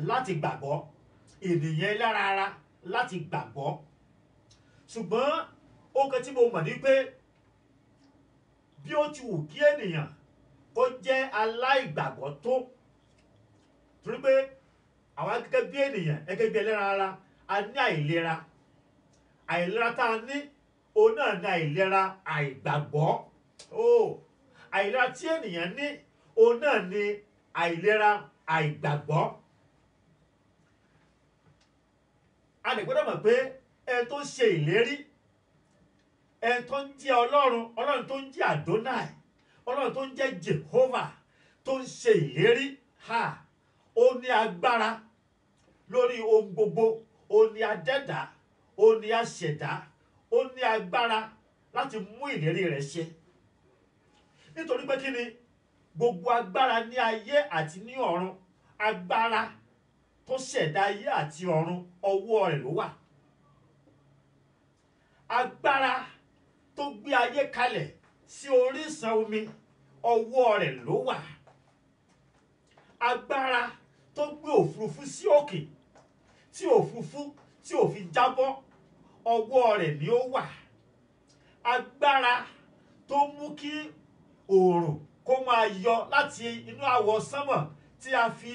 láti gbàgbọ́, ènìyàn lára ara láti gbàgbọ́. Ṣùgbọ́n ohun kan tí mo mọ̀ ni pé bí ó ti wù kí ènìyàn kó jẹ́ aláìgbàgbọ́ tó, torí pé àwa gẹ́gẹ́ bí ènìyàn, gẹ́gẹ́ bí ẹlẹ́ran ara, a ní àìlera. Àìlera tá a ní òun náà ní àìlera àìgbàgbọ́. Àìlera tí ènìyàn ní òun náà ní àìlera àìgbàgbọ́. A lè gbọ́dọ̀ mọ̀ pé ẹni tó ṣe ìlérí, ẹni tó ń jẹ́ Ọlọ́run tó ń jẹ́ Adonai, Ọlọ́run tó ń jẹ́ Jehovah, tó ń ṣe ìlérí, ó ní agbára lórí ohun gbogbo, ó ní adẹ́dá, ó ní aṣẹ̀dá, ó ní agbára láti mú ìlérí rẹ̀ ṣẹ. Nítorí pé kí ni? Gbogbo agbára ní ayé àti ní ọ̀run, agbára tó ṣẹ̀dá ayé àti ọ̀run, ọwọ́ rẹ̀ ló wà. Agbára tó gbé ayé kalẹ̀ sí orísun omi, ọwọ́ rẹ̀ ló wà. Agbára tó gbé òfurufú sí òkè, tí òfurufú tí ò fi jábọ́, ọwọ́ rẹ̀ ni ó wà. Agbára tó mú kí oòrùn kó máa yọ láti inú àwọ̀ sánmọ̀ tí a fi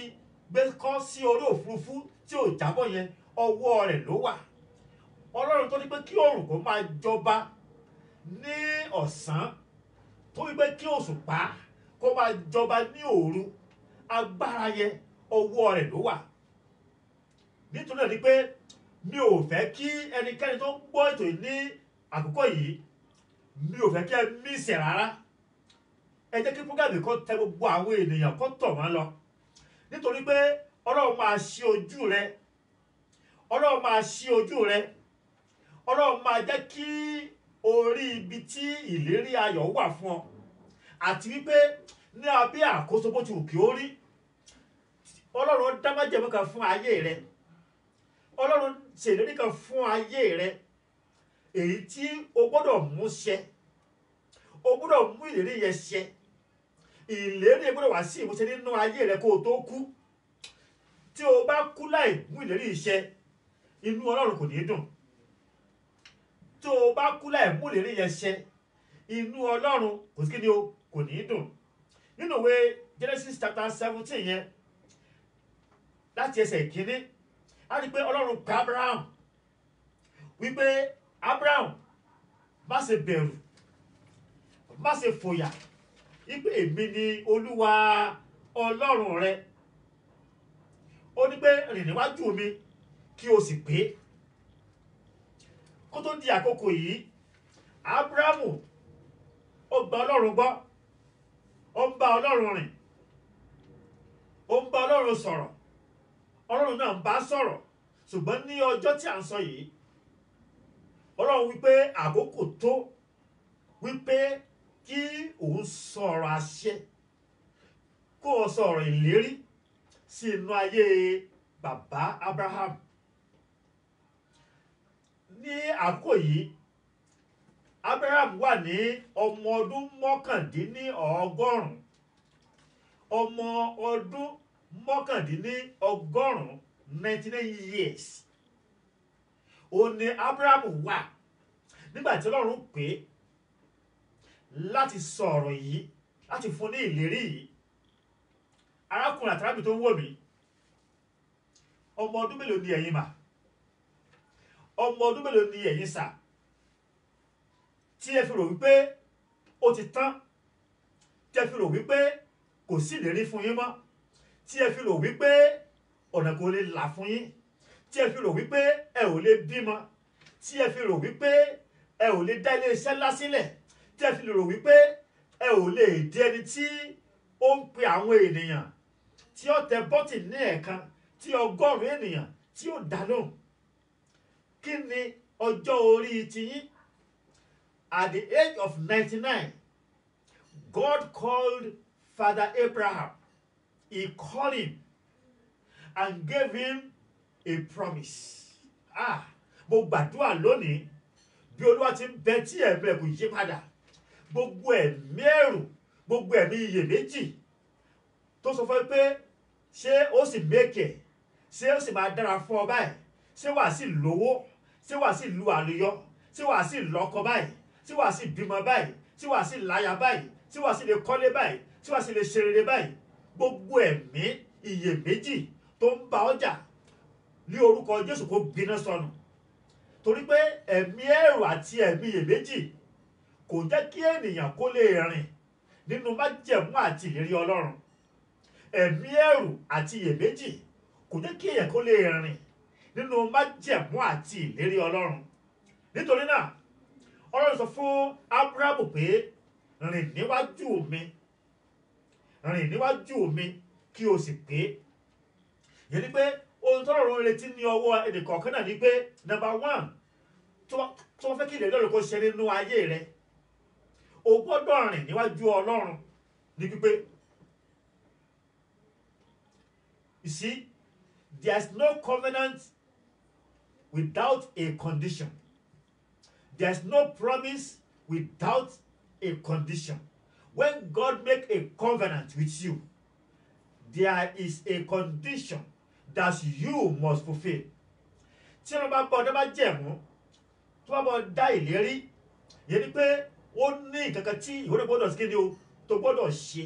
gbé kọ́ sí orí òfurufú tí ò jábọ́ yẹn, ọwọ́ rẹ̀ ló wà. Ọlọ́run tó ní pé kí oòrùn kó máa jọba ní ọ̀sán, tó ní pé kí òṣùpá kó máa jọba ní òru, agbára yẹn ọwọ́ rẹ̀ ló wà. Nítorí náà ni pé mi ò fẹ́ kí ẹnikẹ́ni tó ń gbọ́ ètò yìí ní àkókò yìí, mi ò fẹ́ kí ẹ mísẹ̀ rárá. Ẹ jẹ́ kí fúgàmì kó tẹ gbogbo àwọn ènìyàn kó tọ̀ wọ́n lọ. Nítorí pé Ọlọ́run máa ṣí ojú rẹ, Ọlọ́run máa ṣí ojú rẹ, Ọlọ́run máa jẹ́ kí orí ibi tí ìlérí ayọ̀ wà fún ọ, àti wípé ní abẹ́ àkóso bó ti wù kí ó rí, Ọlọ́run dá májẹ̀mú kan fún ayé rẹ, Ọlọ́run ṣèlérí kan fún ayé rẹ, èyí tí o gbọ́dọ̀ mú ṣẹ, o gbọ́dọ̀ mú ìlérí yẹn ṣẹ. Ìlérí yẹn gbọ́dọ̀ wá sí ìmúṣẹ nínú ayé rẹ kó o tó kú. Tí o bá kú láì mú ìlérí ṣẹ, inú Ọlọ́run kò ní dùn. Tí o bá kú láì mú ìlérí yẹn ṣẹ, inú Ọlọ́run kò sí kí ni o, kò ní dùn. Nínú ìwé Genesis chapter 17 yẹn, láti ẹsẹ̀ ìkíní, a rí pé Ọlọ́run pa Abraham wípé Abraham má ṣe bẹ̀rù, má ṣe fòyà, wípé èmi ni Olúwa Ọlọ́run rẹ. Ó ní pé rìn níwájú mi kí o sì pé. Kó tó di àkókò yìí, Abrahamu ó gba Ọlọ́run gbọ́, ó ń bá Ọlọ́run rìn, ó ń bá Ọlọ́run sọ̀rọ̀, Ọlọ́run náà ń bá sọ̀rọ̀. Ṣùgbọ́n ní ọjọ́ tí à ń sọ yìí, Ọlọ́run wípé àkókò tó wípé kí òun sọ̀rọ̀ àṣẹ, kó o sọ̀rọ̀ ìlérí sí inú ayé bàbá Abraham. Ní àkókò yìí, Abraham wà ní ọmọ ọdún mọ́kàndínlọ́gọ́rùn-ún, ọmọ ọdún mọ́kàndínlọ́gọ́rùn-ún, 99 years. Ó ní Abraham wà nígbà tí Ọlọ́run pè é láti sọ̀rọ̀ yìí, láti fún ní ìlérí yìí. Arákùnrin àti arábìnrin tó ń wò mí, ọmọ ọdún mélòó ni ẹ̀yin mà? Ọmọ ọdún mélòó ni ẹ̀yin sà? Tí ẹ fi rò wípé ó ti tán, tí ẹ fi rò wípé kò sí ìlérí fún yín mọ́, tí ẹ fi rò wípé ọ̀nà kò lè là fún yín, tí ẹ fi rò wípé ẹ ò lè bímọ, tí ẹ fi rò wípé ẹ ò lè dá ilé iṣẹ́ ńlá sílẹ̀, tí ẹ fi rò wípé ẹ ò lè di ẹni tí ó ń pe àwọn ènìyàn, tí ó tẹ bọ́tì ní ẹ̀ẹ̀kan, tí 100 ènìyàn tí ó dá lóhùn. Kí ni ọjọ́ orí tiyín? At the age of 99, God called Father Abraham. He called him and gave him a promise. Mo gbàdúrà lónìí bí Olúwa ti ń bẹ tí ẹ̀mí ẹ̀ kò yí padà. Gbogbo ẹ̀mí ẹ̀rù, gbogbo ẹ̀mí iyèméjì tó sọ fún ẹ pé ṣé ó sì mékè, ṣé ó sì máa dára fún ọ báyìí, ṣé wàá sì lówó, ṣé wàá sì lu àlùyọ, ṣé wàá sì lọ́kọ báyìí, ṣé wàá sì bímọ báyìí, ṣé wàá sì láya báyìí, ṣé wàá sì lè kọ́lé báyìí, ṣé wàá sì lè ṣe rere báyìí. Gbogbo ẹ̀mí iyèméjì tó ń bá ọjà ní orúkọ Jésù kó gbiná sọnù, torí pé ẹ̀mí ẹ̀rù àti ẹ̀mí iyèméjì kò jẹ́ kí ènìyàn kó lè rìn nínú májẹ̀mú àti ìlérí Ọlọ́run. Ẹ̀mí ẹ̀rù àti iyèméjì kò jẹ́ kí èèyàn kó lè rìn nínú májẹ̀mú àti ìlérí Ọlọ́run. Nítorí náà Ọlọ́run sọ fún Ábúráhámù pé rìn níwájú mi, rìn níwájú mi kí o sì pé. Yẹn ni pé ohun tó lọ́run retí ní ọwọ́ ẹnìkọ̀ọ̀kan náà ni pé number one, tó fẹ́ kí ìlérí Ọlọ́run kó ṣe nínú ayé rẹ, o gbọ́dọ̀ rìn níwájú Ọlọ́run ní pípé. You see, there's no covenant without a condition. There's no promise without a condition. When God makes a covenant with you, there is a condition that you must fulfill. Tí wọ́n bá bọ́ ọdún bá jẹ̀mú, tó bá bọ́ dá ìlérí, yẹn ni pé ó ní nǹkan tí ìwé gbọ́dọ̀ sí kíni o tó gbọ́dọ̀ ṣe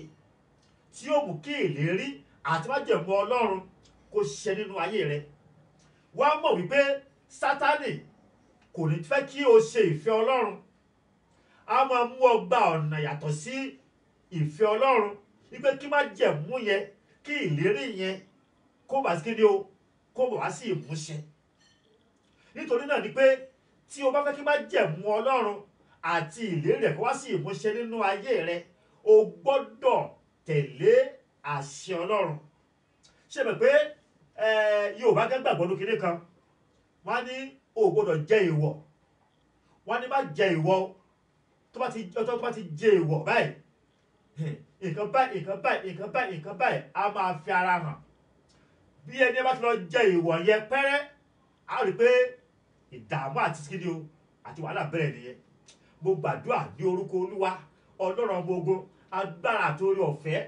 tí yóò mú kí ìlérí àti májẹ̀mú Ọlọ́run kó ṣẹ nínú ayé rẹ. Wá mọ̀ wípé Sátánì kò ní fẹ́ kí o ṣe ìfẹ́ Ọlọ́run. A máa mú ọ gba ọ̀nà yàtọ̀ sí ìfẹ́ Ọlọ́run, wípé kí májẹ̀mú yẹn, kí ìlérí yẹn kó bá sí kíni o kó bá wá sí ìmúṣẹ. Nítorí náà ni pé tí o bá fẹ́ kí májẹ̀mú Ọlọ́run àti ìlérí rẹ̀ kó wá sí ìmúṣẹ nínú ayé rẹ, o gbọ́dọ̀ tẹ̀lé àṣẹ Ọlọ́run. Ṣé mọ̀ pé Yorùbá kan gbàgbọ́ ní kinní kan, wọ́n á ní o gbọ́dọ̀ jẹ ìwọ̀, wọ́n á ní má jẹ ìwọ̀, tó bá ti jẹ ìwọ̀ báyìí, nǹkan báyìí nǹkan báyìí nǹkan báyìí nǹkan báyìí á máa fi ara hàn. Bí ẹni bá ti lọ jẹ ìwọ̀ yẹn pẹ́rẹ́, á rí pé ìdààmú àti kíni o àti wàhálà bẹ̀rẹ̀ nìyẹn. Mo gbàdúrà ní orúkọ Olúwa Ọlọ́run ọmọ ogun, agbára àti oore ọ̀fẹ́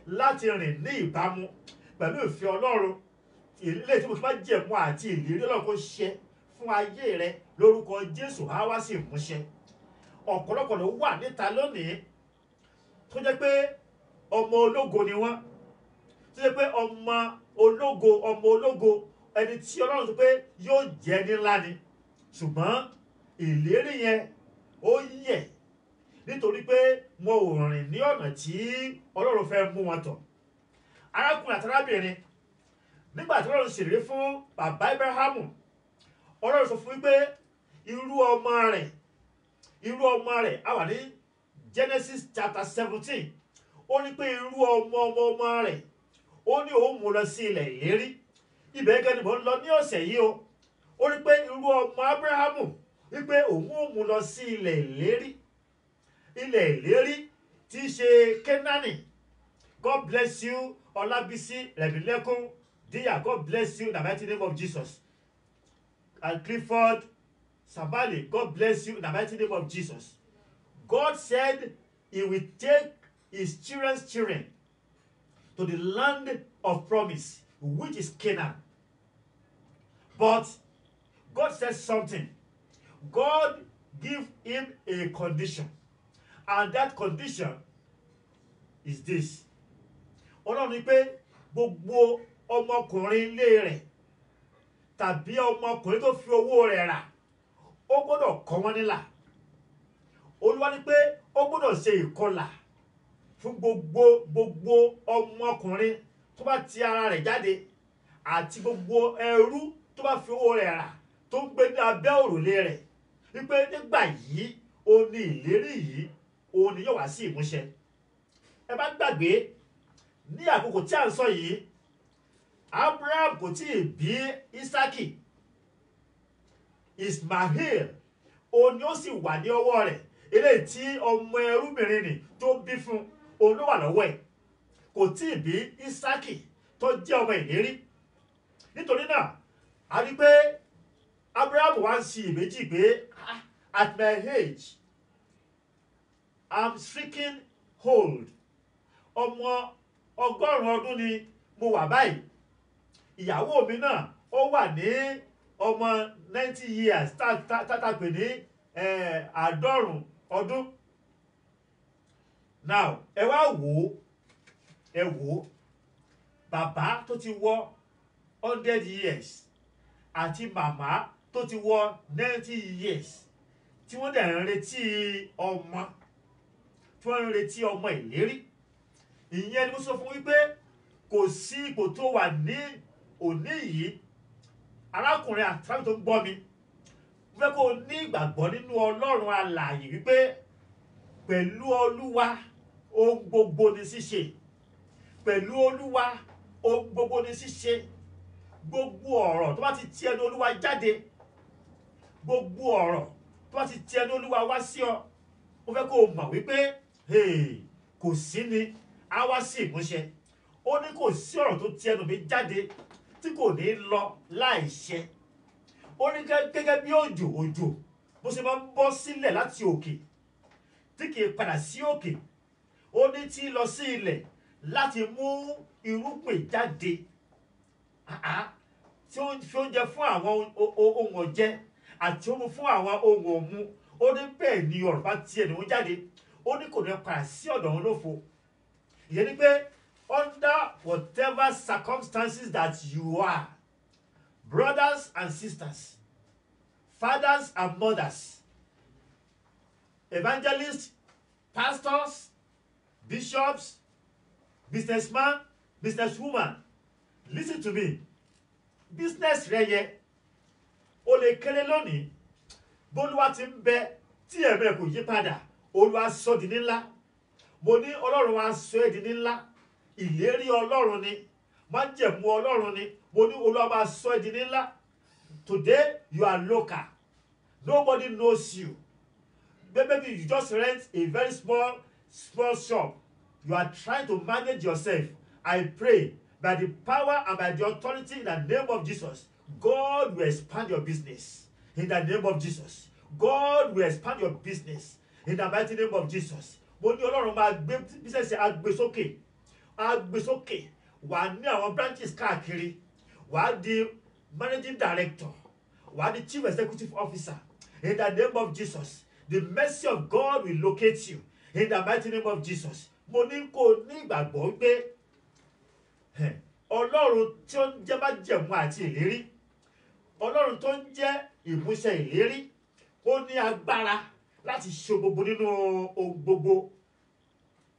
láti rìn ní ìbámu pẹ̀lú ìfẹ́ Ọlọ́run, ilé tí mo fi máa jẹ̀mú àti ìlérí Ọlọ́run kó ṣẹ fún ayé rẹ lórúkọ Jésù á wá sí ìmúṣẹ. Ọ̀pọ̀lọpọ̀ ló wà níta lónìí tó jẹ́ pé ọmọ ológo ni wọ́n, tó jẹ́ pé ọmọ ológo ẹni tí Ọlọ́run sọ pé yóò jẹ́ ní ńlá ni, ṣùgbọ́n ìlérí yẹn ó yẹ̀ nítorí pé wọn ò rìn ní ọ̀nà tí Ọlọ́run fẹ́ mú wọn tọ̀. Arákùnrin àti arábìnrin, nígbà tí Ọlọ́run ṣèlérí fún bàbá Ábúráhámù, Ọlọ́run sọ fún wípé irú ọmọ rẹ̀ á wà ní Genesis chapter 17. Ó ní pé irú ọmọ rẹ̀, ó ní òun mú lọ sí ilẹ̀ ìlérí. Ibẹ̀ gẹ́gẹ́ ni mò ń lọ ní ọ̀sẹ̀ yìí o. Ó ní pé irú ọmọ Ábúráhámù wípé òun ó mú lọ sí ilẹ̀ ìlérí tí í ṣe Kénáánì. God bless you, Olabisi Rẹ̀mílẹ́kún Díyà. God bless you in the mighty name of Jesus. And Clifford Sabali, God bless you in the mighty name of Jesus. God said he will take his children's children to the land of promise, which is Canaan. But God said something. God gave him a condition. And that condition is this. Ọlọ́run ní pé gbogbo ọmọkùnrin ilé rẹ̀ tàbí ọmọkùnrin tó fi owó rẹ̀ rà, ó gbọ́dọ̀ kọ́ wọn nílà. Olúwa ní pé ó gbọ́dọ̀ ṣe ìkọlà fún gbogbo ọmọkùnrin tó bá ti ara rẹ̀ jáde àti gbogbo ẹrú tó bá fi owó rẹ̀ rà tó ń gbé ní abẹ́ òrùlé rẹ̀, wípé nígbà yìí ó ní ìlérí yìí òun ni yóò wá sí ìmúṣẹ. Ẹ bá gbàgbé ní àkókò tí à ń sọ yìí, Abraham kò tí ì bí Ísákì, Ismail òun ni ó sì wà ní ọwọ́ rẹ̀, eléyìí tí ọmọ ẹrúbìnrin nì tó bí fún òun ló wà lọ́wọ́ ẹ̀. Kò tí ì bí Ísákì tó jẹ́ ọmọ ìlérí. Nítorí náà a rí pé Abraham wá ń ṣiyèméjì pé at my age I'm stricken old, ọmọ 100 ọdún ni mo wà báyìí. ìyàwó mi náà ó wà ní ọmọ 90 years tá pè ní àádọ́rùn ọdún. Now ẹ wá wò ó bàbá tó ti wọ 100 years àti màmá tó ti wọ 90 years tí wọ́n dẹ̀ ń retí ọmọ ìlérí. Ìyẹn ni mo sọ fún wípé kò sí ipò tó wà ní òní yìí, arákùnrin àtàwọn tó ń gbọ́ mi, mo fẹ́ kó o ní ìgbàgbọ́ nínú Ọlọ́run alààyè wípé pẹ̀lú Olúwa ohun gbogbo ni ṣíṣe. Pẹ̀lú Olúwa ohun gbogbo ni ṣíṣe. Gbogbo ọ̀rọ̀ tó bá ti ti ẹnu Olúwa jáde, gbogbo ọ̀rọ̀ tó bá ti ti ẹnu Olúwa wá sí ọ, mo fẹ́ kó o mọ̀ wípé kò sí ni á wá sí ìmúṣẹ. Ó ní kò sí ọ̀rọ̀ tó ti ẹnu mi jáde tí kò ní lọ láìṣẹ. Ó ní gẹ́gẹ́ bí òjò bó ṣe máa ń bọ́ sílẹ̀ láti òkè tí kì í padà sí òkè, ó ní tí lọ sí ilẹ̀ láti mú irúgbìn jáde, tí ó ń fi oúnjẹ fún àwọn ohun ọ̀jẹ àti omi fún àwọn ohun ọ̀mu. Ó ní bẹ́ẹ̀ ni ọ̀rọ̀ bá ti ẹnu jáde, ó ní kò ní padà sí ọ̀dọ̀ wọn lófo. Ìyẹn ni pé under whatever circumstances that you are, brothers and sisters, fathers and mothers, evangelists, pastors, bishops, businessman, businesswoman, listen to me. Business rẹ yẹ o lè kéré lónìí, bólúwa ti ń bẹ tí ẹ̀mí rẹ̀ kò yí padà, Olúwa sọ di ńlá. Mo ní Ọlọ́run wa sọ ẹ́ di ńlá. Ìlérí Ọlọ́run ni, májẹ̀mú Ọlọ́run ni. Mo ní Olúwa máa sọ ẹ́ di ńlá. Today you are local, nobody knows you. Maybe you just rent a very small shop. You are trying to manage yourself. I pray by the power and by the authority in the name of Jesus, God will expand your business. In the name of Jesus, God will expand your business. In the mighty name of Jesus. Mo ní Ọlọ́run máa gbé business agbésókè. Wà á ní àwọn branches káàkiri. Wà á di managing director. Wà á di chief executive officer. In the name of Jesus, the mercy of God will locate you. In the mighty name of Jesus. Mo ní kó ní ìgbàgbọ́ pé Ọlọ́run tí ó ń jẹ́ májẹ̀mú àti ìlérí, Ọlọ́run tó ń jẹ́ ìmúṣẹ ìlérí, ó ní agbára láti ṣe gbogbo nínú ohun gbogbo.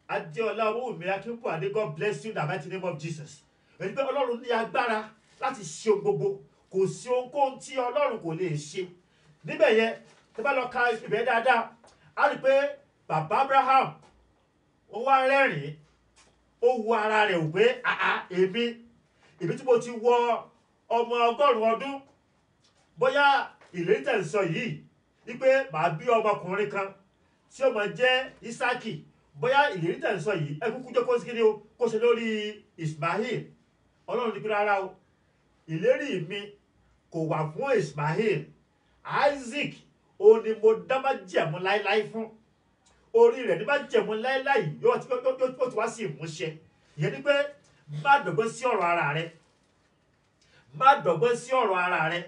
Adéọlá Owówùmí Akínpọ̀adé, God bless you in the mighty name of Jesus. Ẹni pé Ọlọ́run ní agbára láti ṣe ohun gbogbo. Kò sí ohunkóhun tí Ọlọ́run kò lè ṣe. Níbẹ̀ yẹn, tí bá lọ ka ibẹ̀ dáadáa, a rí pé bàbá Abraham ó wá rẹ́rìn-ín, ó wo ara rẹ̀ wò pé èmi tí mo ti wọ ọmọ 100 ọdún, bóyá ìlérí tẹ̀ ń sọ yìí wípé màá bí ọmọkùnrin kan tí ó máa jẹ́ Ísákì, bóyá ìlérí tẹ̀ ń sọ yìí ẹ kúkú jẹ́ kó sí kíni o, kó ṣe lórí Ismail. Ọlọ́run ní pé rárá o, ìlérí mi kò wà fún Ismail. Isaac ó ní mo dá májẹ̀mú láíláí fún. Orí rẹ̀ ní májẹ̀mú láíláí yóò ti wá sí ìmúṣẹ. Ìyẹn ni pé má dọ̀gbọ́n sí ọ̀rọ̀ ara rẹ. Má dọ̀gbọ́n sí ọ̀rọ̀ ara rẹ.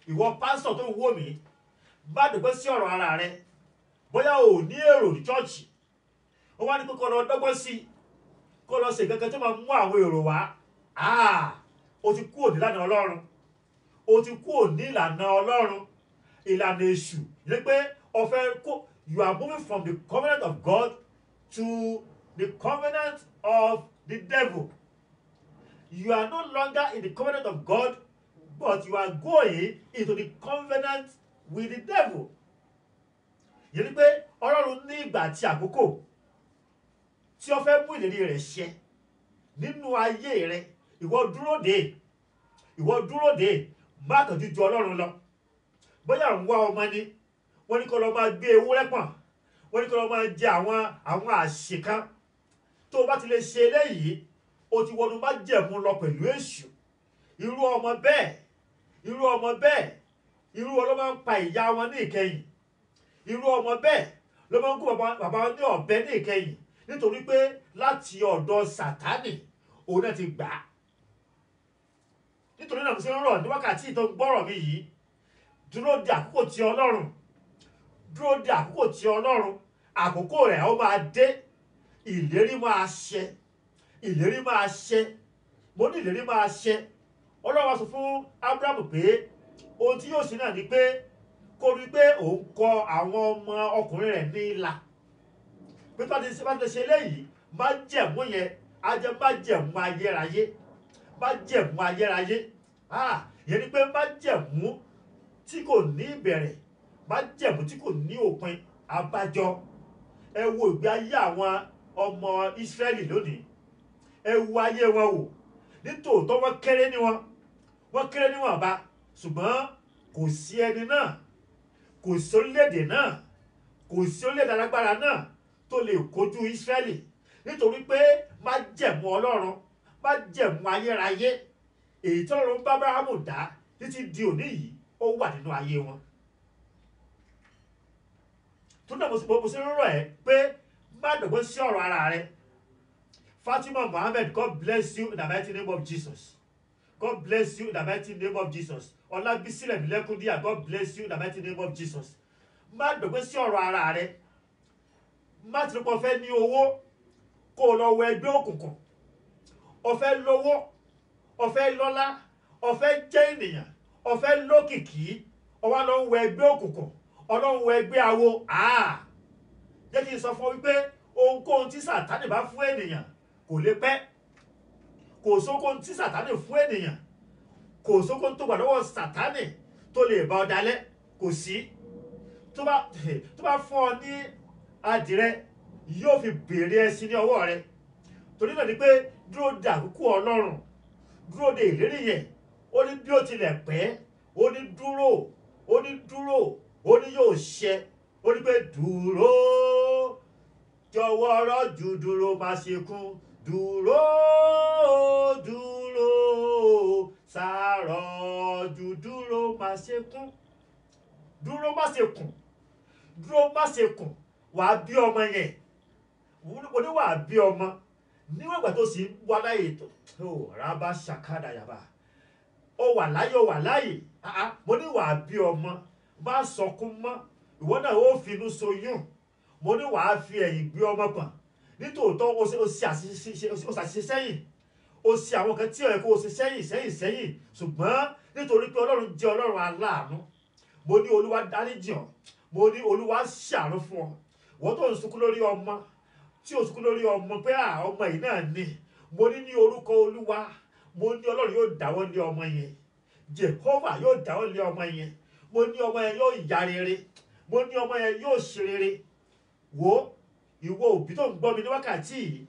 Ìwọ pásítọ̀ tó wò mí, má dọ̀gbọ́n sí ọ̀rọ̀ ara rẹ. Bóyá o ní èrò ní chọ́ọ̀chì, ó wá ní pé kó lọ dọ́gbọ́n sí, kó lọ ṣe kankan tó máa mú àwọn èrò wá. O ti kúrò nílànà Ọlọ́run. O ti kúrò ní ìlànà Ọlọ́run. Ìlànà èṣù ní pé ọ̀fẹ́ kó, you are moving from the covenant of God to the covenant of the devil. You are no longer in the covenant of God, but you are going into the covenant with the devil. Yẹ ni pé Ọlọ́run ní ìgbà àti àkókò tí ó fẹ́ mú ìlérí rẹ̀ ṣẹ nínú ayé rẹ̀. Ìwọ dúró dè, má kàn ju Ọlọ́run lọ. Bóyá ń wá ọmọ ni, wọ́n ní kó lọ máa gbé ewúrẹ́ pọ̀n, wọ́n ní kó lọ máa jẹ àwọn àṣekán. Tó o bá ti lè ṣe eléyìí, o ti wọnú májẹ̀mú lọ pẹ̀lú èṣù. Irú ọmọ bẹ́ẹ̀ ló máa ń pa ìyá wọn ní ìkẹyìn. Irú ọmọ bẹ́ẹ̀ ló máa ń gún bàbá wọn ní ọ̀bẹ ní ìkẹyìn, nítorí pé láti ọ̀dọ̀ Sátánì òun náà ti gbà á. náà mo ṣe ń rọ̀ ní wákàtí tó ń gbọ́rọ̀ mi yìí, dúró de àkókò tí Ọlọ́run, dúró de àkókò tí Ọlọ́run, àkókò rẹ̀ ó máa dé, ìlérí máa ṣẹ, ìlérí máa ṣẹ, mo ní ìlérí máa ṣẹ. Ọlọ́run wá sọ fún Ábúráhámù pé ohun tí yóò ṣe náà ni pé kó rí pé òun kọ àwọn ọmọ ọkùnrin rẹ̀ ní ilà, pé bá ti ṣe léyìí májẹ̀mú yẹn á jẹ́ májẹ̀mú ayérayé, májẹ̀mú ayérayé. Ìyẹn ni pé májẹ̀mú tí kò ní ìbẹ̀rẹ̀, májẹ̀mú tí kò ní òpin. Abájọ, ẹ wo ìgbé ayé àwọn ọmọ Ísírẹ́lì lónìí, ẹ wo ayé wọn wò. Nítòótọ́ wọ́n kéré níwọ̀nba, ṣùgbọ́n kò sí ẹni náà, kò sí orílẹ̀-èdè náà, kò sí orílẹ̀-èdè alágbára náà tó lè kojú Ísírẹ́lì, nítorí pé májẹ̀mú Ọlọ́run, májẹ̀mú ayérayé èyí tí Ọlọ́run bá Ábúráhámù dá títí di òní yìí ó wà nínú ayé wọn. tó náà mo sì ń rọ̀ ẹ́ pé má dọ̀gbọ́n sí ọ̀rọ̀ ara rẹ. Fatima Mohammed, God bless you in the mighty name of Jesus. God bless you in the mighty name of Jesus. Ọlábísí Rẹ̀mílẹ́kúndíà, God bless you in the mighty name of Jesus. Má dọ̀gbọ́n sí ọ̀rọ̀ ara rẹ. Má ti rúpọ̀ fẹ́ ní owó kó o lọ wọ ẹgbẹ́ òkùnkùn. O fẹ́ lówó, o fẹ́ lọ́lá, o fẹ́ jẹ́ ènìyàn, o fẹ́ lókìkí, o wá lọ wọ ẹgbẹ́ òkùnkùn, Ọlọ́run wọ ẹgbẹ́ awo. Jẹ́ kí n sọ fún ọ wípé ohunkóhun tí Sátánì bá fún ènìyàn kò lè pẹ́. Kò sóhun tí Sátánì fún ènìyàn, kò sóhun tó wà lọ́wọ́ Sátánì tó lè bá ọ dalẹ̀, kò sí. Tó bá fún ọ ní adìrẹ yóò fi béèrè ẹṣin ní ọwọ́ rẹ. Torí náà ni pé dúró de àkókò Ọlọ́run, dúró de ìlérí yẹn. Ó ní bí ó tilẹ̀ pẹ́, ó ní dúró, ó ní dúró, ó ní yóò ṣẹ. Ó ní pé dúró, jọ̀wọ́ rọ́jú dúró, má ṣe kún. Dúró, dúró, ṣàròjù dúró, má ṣe kún. Dúró má ṣe kún, dúró má ṣe kún. Wàá bí ọmọ yẹn, mo ní wàá bí ọmọ. Níwọ̀n ìgbà tó sì ń wá láyè tó rábà ṣàkádà yàbá, ó wà láyé, ó wà láyè. Mo ní wàá bí ọmọ, má sọkún mọ́. Ìwọ náà ó finú ṣoyún. Mo ní wàá fi ẹ̀yìn gbé ọmọ pọ̀n. Nítòótọ́ ó ṣe àṣìṣe sẹ́yìn, ó ṣe àwọn kan tí ó yẹ kó o ṣe sẹ́yìn, ṣùgbọ́n nítorí pé Ọlọ́run jẹ́ Ọlọ́run aláàánú, mo ní Olúwa dáríjì ọ́, mo ní Olúwa ṣàánú fún ọ. Wọ́n tó ń sunkún lórí ọmọ, tí ó sunkún lórí ọmọ pé ọmọ yìí náà ni, mo ní orúkọ Olúwa, mo ní Ọlọ́run yóò dáwọ́ lé ọmọ yẹn, Jehovah yóò dáwọ́ lé ọmọ yẹn. Mo ní ọmọ yẹn yóò yá rere, mo ní ọmọ yẹn yóò ṣe rere. Wo ìwọ òbí tó ń gbọ́ mi ní wákàtí yìí,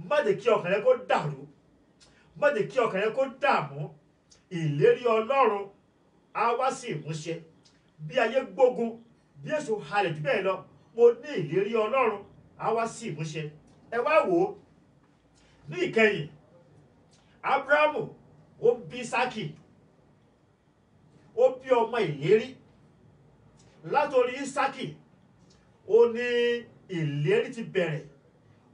má jẹ́ kí ọkàn rẹ kó dàrú, má jẹ́ kí ọkàn rẹ kó dààmú. Ìlérí Ọlọ́run á wá sí ìmúṣẹ. Bí ayé gbógun, bí èṣù halẹ̀ jù bẹ́ẹ̀ lọ, mo ní ìlérí Ọlọ́run á wá sí ìmúṣẹ. Ẹ wá wò ó, ní ìkẹyìn Ábúráhámù ó bí Ísákì, ó bí ọmọ ìlérí. Látorí Ísákì ó ní ìlérí ti bẹ̀rẹ̀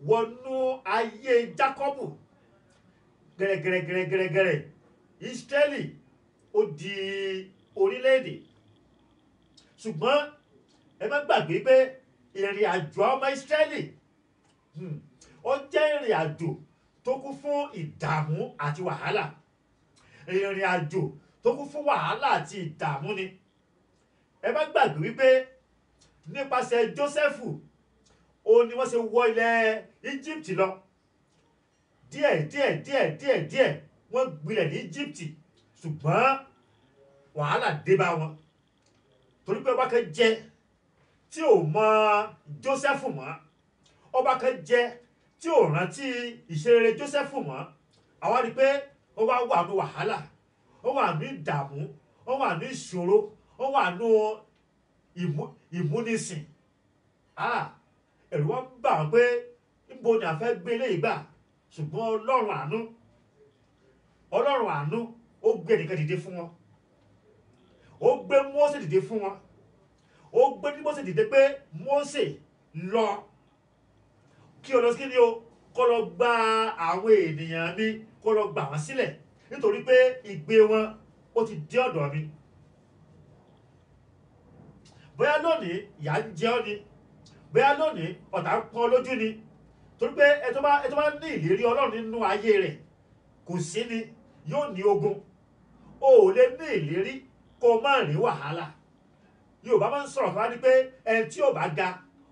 wọnú ayé Jákọ́bù. Gẹ̀rẹ̀gẹ̀rẹ̀ Ísírẹ́lì ó di orílẹ̀-èdè. Ṣùgbọ́n ẹ má gbàgbé pé ìrìn àjò ọmọ Ísírẹ́lì ó jẹ́ ìrìn àjò tó kún fún ìdààmú àti wàhálà. Ìrìn àjò tó kún fún wàhálà àti ìdààmú ni. Ẹ má gbàgbé wípé nípasẹ̀ Jósẹ́fù ó ní wọ́n ṣe wọ ilẹ̀ Íjíbítì lọ. Díẹ̀ wọ́n gbilẹ̀ ní Íjíbítì, ṣùgbọ́n wàhálà dé bá wọn. Torí pé ọba kan jẹ tí ò mọ Jósẹ́fù mọ́, ọba kan jẹ tí ò rántí ìṣerere Jósẹ́fù mọ́. Àwa rí pé ó wá wà ní wàhálà, ó wà ní ìdààmú, ó wà ní ìṣòro, ó wà ní ìmúnisìn. Ẹ̀rù wọn bà wọ́n pé níbo ni a fẹ́ gbé eléyìí gbà. Ṣùgbọ́n Ọlọ́run àánú ó gbé ẹnìkan dìde fún wọn. Ó gbé Mósè dìde fún wọn. Ó gbé Mósè dìde pé Mósè lọ kí o lọ sí kíni o, kó lọ gba àwọn ènìyàn mi, kó lọ gbà wọ́n sílẹ̀. nítorí pé ìgbé wọn ó ti dé ọ̀dọ̀ mi. Bóyá lónìí ìyà ń jẹ ọ́ ni, bóyá lónìí ọ̀tá ń pọ́n lójú ni, torí pé ẹ tó bá ní ìlérí Ọlọ́run nínú ayé rẹ̀ kò sí ni yóò ní ogun. O ò lè ní ìlérí kó má rí wàhálà. Yorùbá máa ń sọ̀rọ̀ kan wá ní pé ẹni tí ò bá ga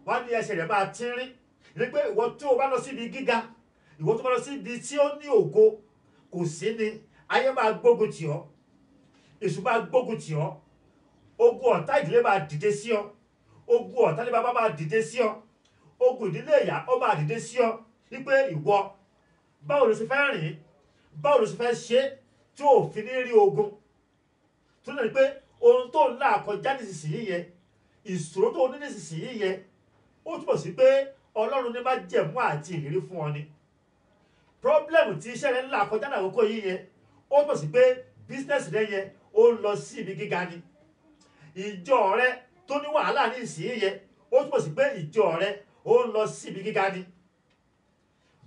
wá ní ẹsẹ̀ rẹ̀ máa tínrín. Ní pé ìwọ tó o bá lọ síbi gíga, ìwọ tó bá lọ síbi tí ó ní ògo, kò sí ni ayé máa gbógun tì ọ́, èṣù máa gbógun tì ọ́, ogun ọ̀tá ìdílé máa dìde sí ọ, ogun ọ̀tá ní bàbá máa dìde sí ọ, ogun ìdílé ìyá ó máa dìde sí ọ. Wípé ìwọ báwo ló ṣe fẹ́ rìn, báwo ló ṣe fẹ́ ṣe tí ò fi ní rí ogun. Tó náà ni pé ohun tó ń là kọjá nísinsìnyí yẹn, ìṣòro tó ní nísinsìnyí yẹn, ó túbọ̀ sí pé Ọlọ́run ní májẹ̀mú àti ìlérí fún ọ ni. Problem tí iṣẹ́ rẹ ń là kọjá ní àkókò yìí yẹn, ó túbọ̀ sí pé business rẹ yẹn ó ń lọ sí ibi gíga ni. Ìjọ rẹ tó ní wàhálà ní ìsinyìí yẹn, ó túbọ̀ sí pé ìjọ rẹ ó ń lọ sí ibi gíga ni.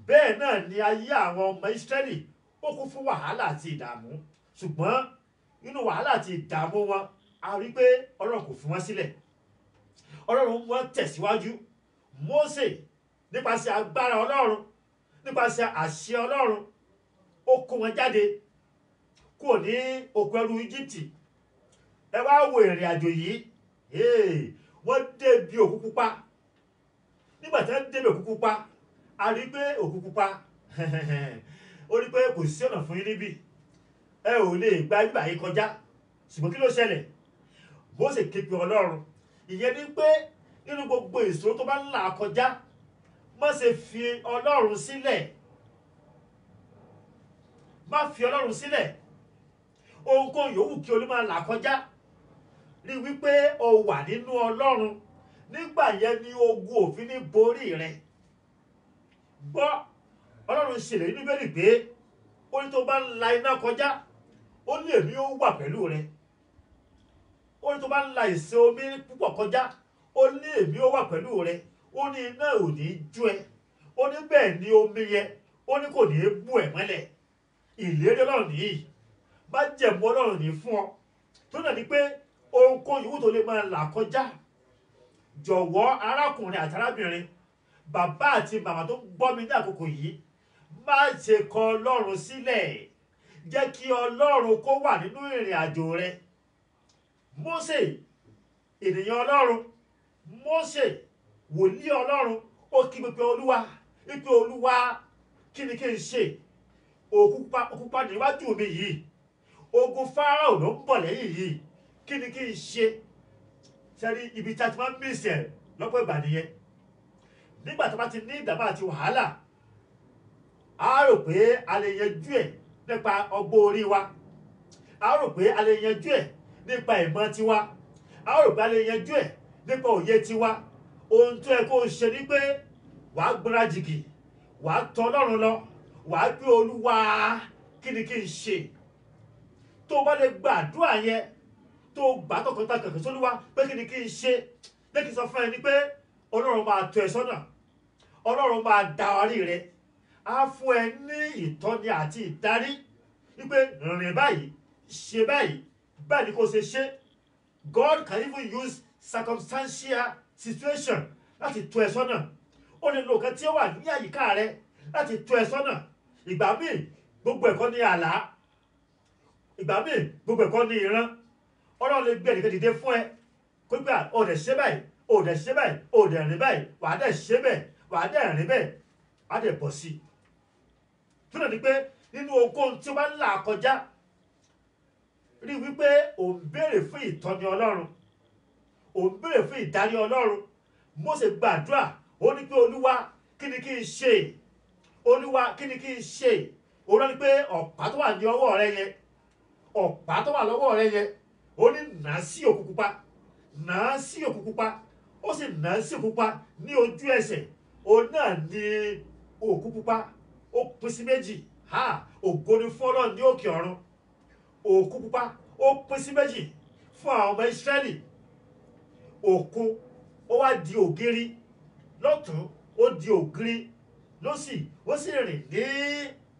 Bẹ́ẹ̀ náà ni ayé àwọn ọmọ Ísírẹ́lì ó kún fún wàhálà àti ìdààmú, ṣùgbọ́n nínú wàhálà àti ìdààmú wọn a rí pé Ọlọ́run kò fi wọ́n sílẹ̀. Ọlọ́run mú wọn tẹ̀síwájú. Mósè nípasẹ̀ agbára Ọlọ́run, nípasẹ̀ àṣẹ Ọlọ́run, ó kó wọn jáde kúrò ní oko ẹrú Íjíbítì. Ẹ wá wo ìrìn àjò yìí, wọ́n débi Òkú Pupa. Nígbà tí wọ́n débi Òkú Pupa, a rí pé Òkú Pupa ó rí pé kò sí ọ̀nà fún yín níbí, ẹ ò lè gba ibà yìí kọjá. Ṣùgbọ́n kí ló ṣẹlẹ̀? Mósè ké pe Ọlọ́run. Ìyẹn ni pé nínú gbogbo ìṣòro tó bá ń là kọjá, má ṣe fi Ọlọ́run sílẹ̀. Má fi Ọlọ́run sílẹ̀. Ohunkóhun yòówù kí o lè máa là kọjá, rí wípé o wà nínú Ọlọ́run. Nígbà yẹn ni ogun òfin ní borí rẹ. Gbọ́, Ọlọ́run ṣèlérí ní Bíbélì pé ó ní tó bá ń la iná kọjá, ó ní èmi ó wà pẹ̀lú rẹ. Ó ní tó bá ń la ìṣe omi púpọ̀ kọjá, ó ní èmi ó wà pẹ̀lú rẹ. Ó ní iná ò ní jó ẹ, ó ní bẹ́ẹ̀ ni omi yẹn, ó ní kò ní bù ẹ́ mọ́lẹ̀. Ìlérí Ọlọ́run nìyí, májẹ̀mú Ọlọ́run ní fún ọ. Tó náà ni pé ohunkóhun yòówù tó lè máa là kọjá, jọ̀wọ́ arákùnrin àti arábìnrin, bàbá àti màmá tó gbọ́ mi ní àkókò yìí, má ṣe kọ Ọlọ́run sílẹ̀. Jẹ́ kí Ọlọ́run kó wà nínú ìrìn àjò rẹ. Mósè ènìyàn Ọlọ́run, Mósè wòlíì Ọlọ́run, ó kí pé Olúwa, wípé Olúwa kí ni kí n ṣe? Òkú Pupa níwájú mi yìí, ogun Fáráò ló ń bọ̀ lẹ́yìn yìí, kí ni kí n ṣe? Sẹ́rí ibi tí a ti máa ń mísẹ̀ lọ́pọ̀ ìgbà nìyẹn. Nígbà tó bá ti ní ìdààmú àti wàhálà, a rò pé a lè yanjú ẹ̀ nípa ọgbọ́n orí wa, a rò pé a lè yanjú ẹ̀ nípa ìmọ̀ tiwa, a rò pé a lè yanjú ẹ̀ nípa òye tiwa. Ohun tó yẹ kó o ṣe ni pé wàá gbéra jìgì, wàá tọ̀ Ọlọ́run lọ, wàá gbé Olúwa kí ni kí n ṣe? Tó o bá lè gbàdúrà yẹn, tó o gbà tọkàntọkàn sÓlúwa pé kí ni kí n ṣe, lè kí n sọ fún ẹ ni pé Ọlọ́run máa tọ́ ẹ sọ́nà, Ọlọ́run máa darí rẹ, á fún ẹ ní ìtọ́ni àti ìdarí wípé rìn báyìí, ṣe báyìí, báyìí ni kò ṣe ṣe. God can even use circumstantial situation láti tọ́ ẹ sọ́nà. Ó lè lo nǹkan tí ó wà ní àyíká rẹ láti tọ́ ẹ sọ́nà. Ìgbà míì gbogbo ẹ̀kọ́ ní àlá, ìgbà míì gbogbo ẹ̀kọ́ ní ìran. Ọlọ́run lè gbé ẹnìkan dìde fún ẹ kó gbà ó dẹ̀ ṣe báyìí, ó dẹ̀ ṣe báyìí, ó dẹ̀ rìn báyìí, wàá dẹ̀ ṣe bẹ́ẹ̀, wàá dẹ̀ rìn bẹ́ẹ̀, wàá dẹ̀ bọ̀ sí i. Tó náà ni pé nínú ohunkóhun tí ó bá ń là kọjá, rí wípé ò ń béèrè fún ìtọ́ni Ọlọ́run, ò ń béèrè fún ìdarí Ọlọ́run. Mósè gbàdúrà, ó ní pé Olúwa kí ni kí n ṣe? Olúwa kí ni kí n ṣe? Ó rán ni pé ọ̀pá tó wà ní ọwọ́ rẹ yẹn, ọ̀pá tó wà lọ́wọ́ rẹ yẹn, ó ní nà á sí Òkú Pupa, nà á sí Òkú Pupa. Ó sì nà á sí Òkú Pupa ní ojú ẹsẹ̀. Òun náà ní Òkú Pupa, ó pín sí méjì. Ògo ni fún Ọlọ́run ní òkè ọ̀run. Òkú Pupa ó pín sí méjì fún àwọn ọmọ Ísírẹ́lì. Òkun ó wá di ògiri lọ́tún, ó di ògiri lósì, ó sì rìn ní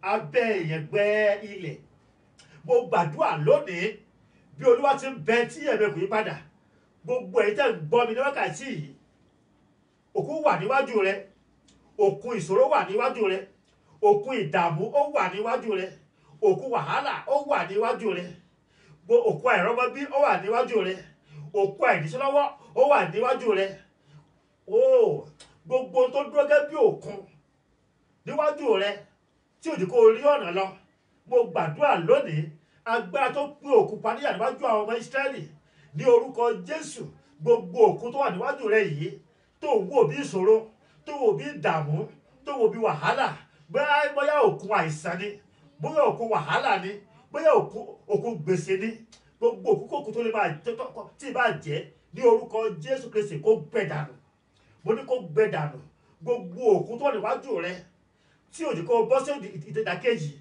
abẹ́ ìyẹ̀gbẹ́ ilẹ̀. mo gbàdúrà lónìí bí Olúwa ti ń bẹ tí ẹ̀mí kò yí padà, gbogbo ẹ̀yin tẹ́ ń gbọ́ mi ní wákàtí yìí, òkun wà níwájú rẹ, òkun ìṣòro wà níwájú rẹ, òkun ìdààmú ó wà níwájú rẹ, òkun wàhálà ó wà níwájú rẹ, òkun àìrọ́mọbí ó wà níwájú rẹ, òkun àìníṣẹ́lọ́wọ́ ó wà níwájú rẹ. Gbogbo tó dúró gẹ́gẹ́ bí òkun níwájú rẹ tí ò ní kó rí ọ̀nà lọ, mo gbàdúrà lónìí agbára tó pín òkun pa níyà níwájú àwọn ọmọ Ísírẹ́lì ní orúkọ Jésù. Gbogbo òkun tó wà níwájú rẹ yìí tó ń wò bí ìṣòro, tó wò bí ìdààmú, tó wò bí wàhálà, bóyá òkun àìsàn ni, bóyá òkun wàhálà ni, bóyá òkun gbèsè ni, gbogbo òkun kòkun tó lè máa tí ì bá jẹ́ ní orúkọ Jésù Kristi kó gbẹ dànù. Mo ní kó gbẹ dànù. Gbogbo òkun tó wà níwájú rẹ tí ò ní kó bọ́ sí ìdàkejì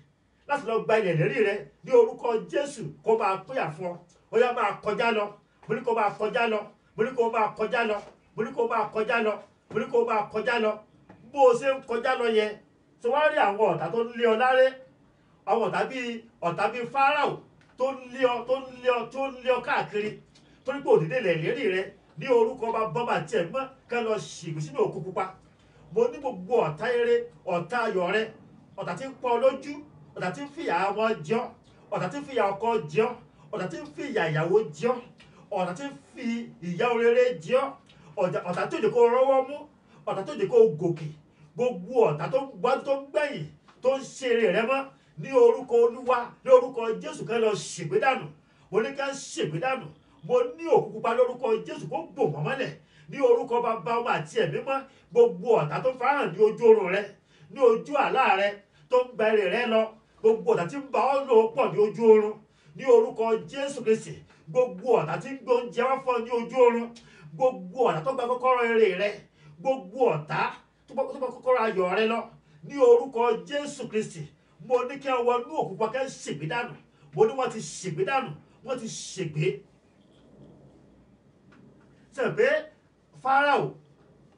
láti lọ gba ilẹ̀ ìlérí rẹ ní orúkọ Jésù kó máa pínyà fún ọ. Ó yá máa kọjá lọ. Mo ní kó máa kọjá lọ. Mo ní kó máa kọjá lọ. Mo ní kó máa kọjá lọ. Mo ní kó máa kọjá lọ. Bó o ṣe ń kọjá lọ yẹn, tó wá rí àwọn ọ̀tá tó ń lé ọ láré, àwọn ọ̀tá bíi Fáráò tó ń lé ọ káàkiri torí pé òdìdé ilẹ̀ ìlérí rẹ ní orúkọ bàbá tiẹ̀ mọ́ ká lọ ṣègbè sínú òkun pupa. Mo ní gbogbo ọ̀tá eré, ọ̀tá ayọ̀ rẹ, ọ̀tá tí ń pọ́n lójú, ọ̀tá tí ń fìyà wọn jẹ ọ́, ọ̀tá tí ń fìyà ọkọ jẹ ọ́, ọ̀tá tí ń fìyà ìyàwó jẹ ọ́, ọ̀tá tí ń fi ìyà oréré jẹ ọ́, ọ̀tá tó jẹ́ kó rọ́wọ́ mú, ọ̀tá tó jẹ́ kó gòkè, gbogbo ọ̀tá tó ń gbájú tó ń gbẹ̀yìn tó ń ṣe eré rẹ mọ́ ní orúkọ Olúwa, ní orúkọ Jésù ká lọ ṣègbè dànù. Mo ní ká ṣègbè dànù. Mo ní òkun pupa lórúkọ Jésù kó bò wọ́n mọ́lẹ̀ ní orúkọ Bàbá, Ọmọ àti Ẹ̀mí mọ́. Gbogbo ọ̀tá tó farahàn ní ojú oorun rẹ, ní ojú àlá rẹ, tó ń gba èrè rẹ lọ, gbogbo ọ̀tá tí ń bá ọ lò pọ̀ ní ojú oorun ní orúkọ Jésù Kristi. Gbogbo ọ̀tá tí ń gbé oúnjẹ wá fún ọ ní ojú oorun, gbogbo ọ̀tá tó gba kọ́kọ́rọ́ èrè rẹ, gbogbo ọ̀tá tó gba kọ́kọ́rọ́ ayọ̀ rẹ lọ ní orúkọ Jésù Kristi. Mo ní kí wọ́n nú òkun pupa kẹ́ ṣègbè dànù. Mo ní wọ́n ti ṣègbè dànù. Wọ́n ti ṣègbè. Ṣègbè Fáráò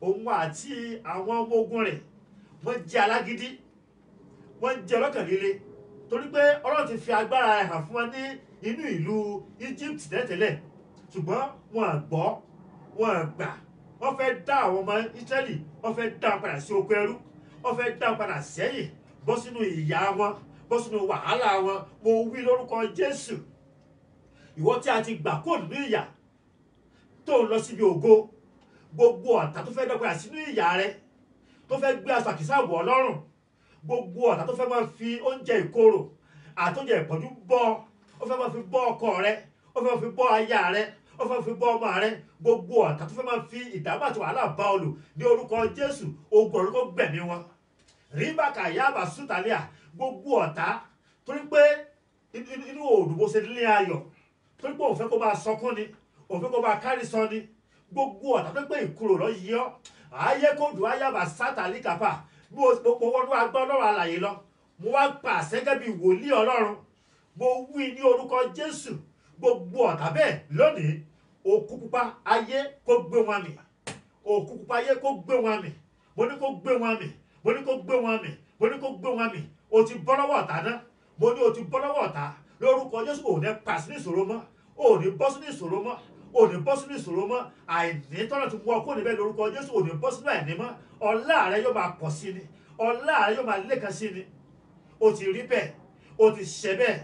òun àti àwọn ọmọ ogun rẹ̀ wọ́n jẹ́ alágídí, wọ́n jẹ́ ọlọ́kàn líle torí pé Ọlọ́run ti fi agbára rẹ̀ hàn fún wọn ní inú ìlú Egypt tẹ́lẹ̀tẹ́lẹ̀, ṣùgbọ́n wọn à gbọ́, wọn à gbà. Wọ́n fẹ́ dá àwọn ọmọ Ísírẹ́lì, wọ́n fẹ́ dá wọn padà sí oko ẹrú, wọ́n fẹ́ dá wọn padà sẹ́yìn, bọ́ sínú ìyà wọn, bọ́ sínú wàhálà wọn. Mo wí lórúkọ Jésù, ìwọ tí a ti gbà kó nínú ìyà tó ń lọ síbi ògo, gbogbo ọ̀tá tó fẹ́ dọ́gba sínú ìyà rẹ, tó fẹ́ gbé aṣọ àkísà wọ̀ ọ́ lọ́rùn, gbogbo ọ̀tá tó fẹ́ máa fi oúnjẹ ìkorò àtóúnjẹ ìpọ́njú bọ́, ó fẹ́ máa fi bọ́ ọkọ rẹ, ó fẹ́ máa fi bọ́ aya rẹ, ó fẹ́ máa fi bọ́ ọmọ rẹ, gbogbo ọ̀tá tó fẹ́ máa fi ìdààmú àti wàhálà bá ọ lò ní orúkọ Jésù, ogun ọ̀run kó gbẹ̀mí wọn. Ríbàkà yábà sútàlíà, gbogbo ọ̀tá torí pé inú òdùbò ṣe lé ayọ̀, torí pé òun fẹ́ kó máa sọkún ni, òun fẹ́ kó máa kárí sọ ni, gbogbo ọ̀tá tó pé ìkorò lọ yí ọ́, ayé kó dùn ayábà sátàlí kápá. Mo wọnú agbọ́ Ọlọ́run alààyè lọ, mo wá pa àṣẹ gẹ́gẹ́ bí wòlíì Ọlọ́run. Mo wí ní orúkọ Jésù, gbogbo ọ̀tá bẹ́ẹ̀ lónìí, òkun pupa ayé kó gbé wọn mì, òkun pupa ayé kó gbé wọn mì. Mo ní kó gbé wọn mì, mo ní kó gbé wọn mì, mo ní kó gbé wọn mì. O ti bọ́ lọ́wọ́ ọ̀tá náà, mo ní o ti bọ́ lọ́wọ́ ọ̀tá lórúkọ Jésù. Ò ní pa sínú ìṣòro mọ́, ò ní bọ́ sínú ìṣòro mọ́, ò ní bọ́ sínú ìṣòro mọ́. Àìní tọ́nà ti wọ ọkọ níbẹ̀ lórúkọ Jésù. Ò ní bọ́ sínú àìní mọ́. Ọlá rẹ yóò máa pọ̀ sí ni, ọlá rẹ yóò máa lékan sí ni. O ti rí bẹ́ẹ̀, o ti ṣe bẹ́ẹ̀.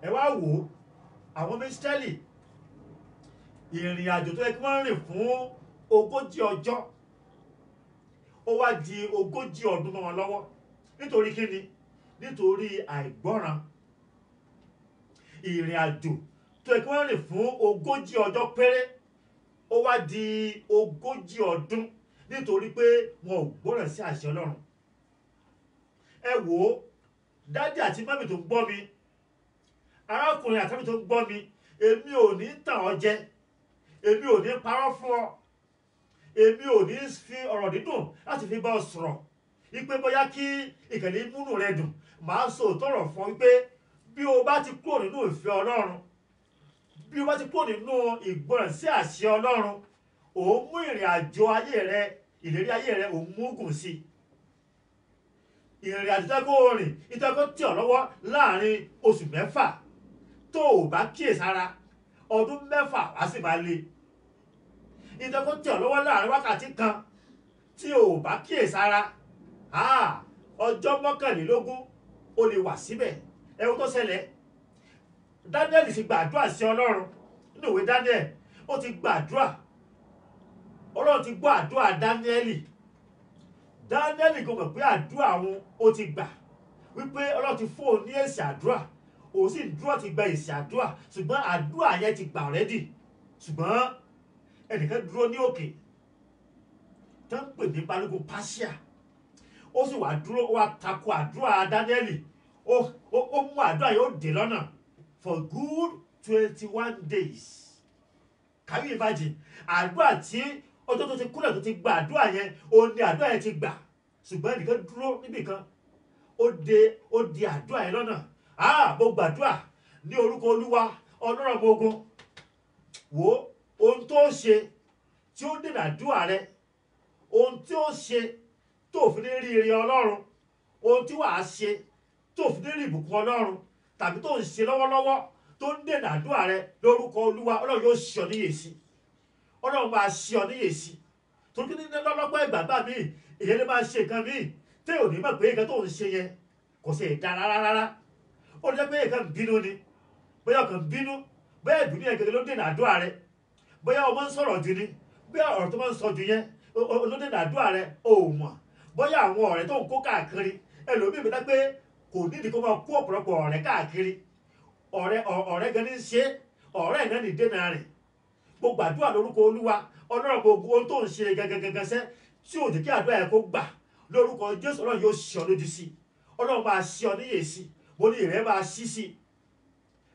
Ẹ wá wò ó, àwọn ọmọ Ísírẹ́lì ìrìn àjò tó yẹ kí wọ́n rìn fún 40 ọjọ́, ó wá di 40 ọdún mọ́ wọn lọ́wọ́. Nítorí kíni? Nítorí àìgbọ́ràn. Ìrìn àjò tó yẹ kí wọ́n rìn fún 40 ọjọ́ péré, ó wá di 40 ọdún nítorí pé wọn ò gbọ́ràn sí àṣẹ Ọlọ́run. Ẹ wò ó, dádì àti mọ́mì tó ń gbọ́ mi, arákùnrin àti mọ́mì tó ń gbọ́ mi, èmi ò ní tàn ọ́ jẹ, èmi ò ní parọ́ fún ọ, èmi ò ní fi ọ̀rọ̀ dídùn láti fi bá ọ sọ̀rọ̀ wípé bóyá kí ìkànnì múnú rẹ dùn. Màá sọ òótọ́ fún ọ wípé bí o bá ti kúrò nínú ìfẹ́ Ọlọ́run, bí o bá ti kúrò nínú ìgbọràn sí àṣẹ Ọlọ́run, òun mú ìrìn àjò ayé rẹ, ìlérí ayé rẹ, òun mú gùn sí. ìrìn àjò tó kó rìn ìtọ́ kó tì ọ́ lọ́wọ́ láàrin oṣù mẹ́fà tó o bá kíyèsára ọdún mẹ́fà wá sì máa le ìtọ́ kó tì ọ́ lọ́wọ́ láàrin wákàtí kan tí o bá kíyèsára ọjọ́ mọ́kànlélógún o lè wà síbẹ̀. Ẹ̀wọ̀n tó ṣẹlẹ̀ Daniel ti gbàdúrà sí Ọlọ́run nínú ìwé Daniel, ó ti gbàdúrà, Ọlọ́run ti gbọ́ àdúrà Daniel kò mọ̀ pé àdúrà wọn ó ti gbà, wípé Ọlọ́run ti fún òun ní èsì àdúrà, òun sì dúró ti gba èsì àdúrà, ṣùgbọ́n àdúrà yẹn ti gbà already. Ṣùgbọ́n ẹnìkan dúró ní òkè tó ń pè ní balógun Páṣíà, ó sì wá dúró, ó wá tako àdúrà Daniel, ó mú àdúrà yóò dé lọ́nà for good 21 days. Can you imagine? Àdúrà tí ọjọ́ tó ti kúrẹ̀ tó ti gba àdúrà yẹn, ó ní àdúrà yẹn ti gbà, ṣùgbọ́n ẹnìkan dúró níbì kan, ó di àdúrà yẹn lọ́nà. Mo gbàdúrà ní orúkọ Olúwa Ọlọ́run ọmọ ogun, wò ohun tó ṣe tí ó dènà àdúrà rẹ, ohun tí ó ṣe tó fi ní rí ire Ọlọ́run, ohun tí wàá ṣe tó fi ní rí ìbùkún Ọlọ́run, tàbí tó ń ṣe lọ́wọ́lọ́wọ́ tó ń dènà àdúrà rẹ, lórúkọ Olúwa Ọlọ́run yóò ṣe ọ níyèsí. Ọlọ́run máa ṣe ọ níyèsí. Torí ní lọ́lọ́pọ̀ ìgbàgbà míì èyí lè máa ṣe nǹkan míì tí ò ní mọ̀ pé nǹkan tó ń ṣe yẹn kò ṣe dára rárá. Ó lè jẹ́ pé nǹkan bínú ni, bóyá ọkàn bínú, bóyá ìbínú yẹn gẹ́gẹ́ ló dènà àdúrà rẹ, bóyá ọmọ ń sọ̀rọ̀ jù ni, bóyá ọ̀rọ̀ tó máa ń sọ jù yẹn ló dènà àdúrà rẹ, ò mọ̀. Bóyá àwọn ọ̀rẹ́ tó ń kó káàkiri, ẹlòmíì bí dápé kò nídìí kó máa kó ọ̀pọ̀lọpọ̀ ọ̀rẹ́ káàkiri, ọ̀rẹ́ gan ní ṣe, ọ̀rẹ́ gan ní dènà rẹ̀. Mo gbàdúrà lórúkọ Olúwa Ọlọ́run gbogbo ohun tó ń ṣe gẹ́gẹ́gẹ́gẹ́ sẹ́ tí ò jẹ́ kí àdúrà yẹn kó gbà, lórúkọ Jésù Ọlọ́run yóò ṣe ọ lójú sí, Ọlọ́run máa ṣe ọ níyèsí, mo ní ìrẹ́ máa ṣí sí.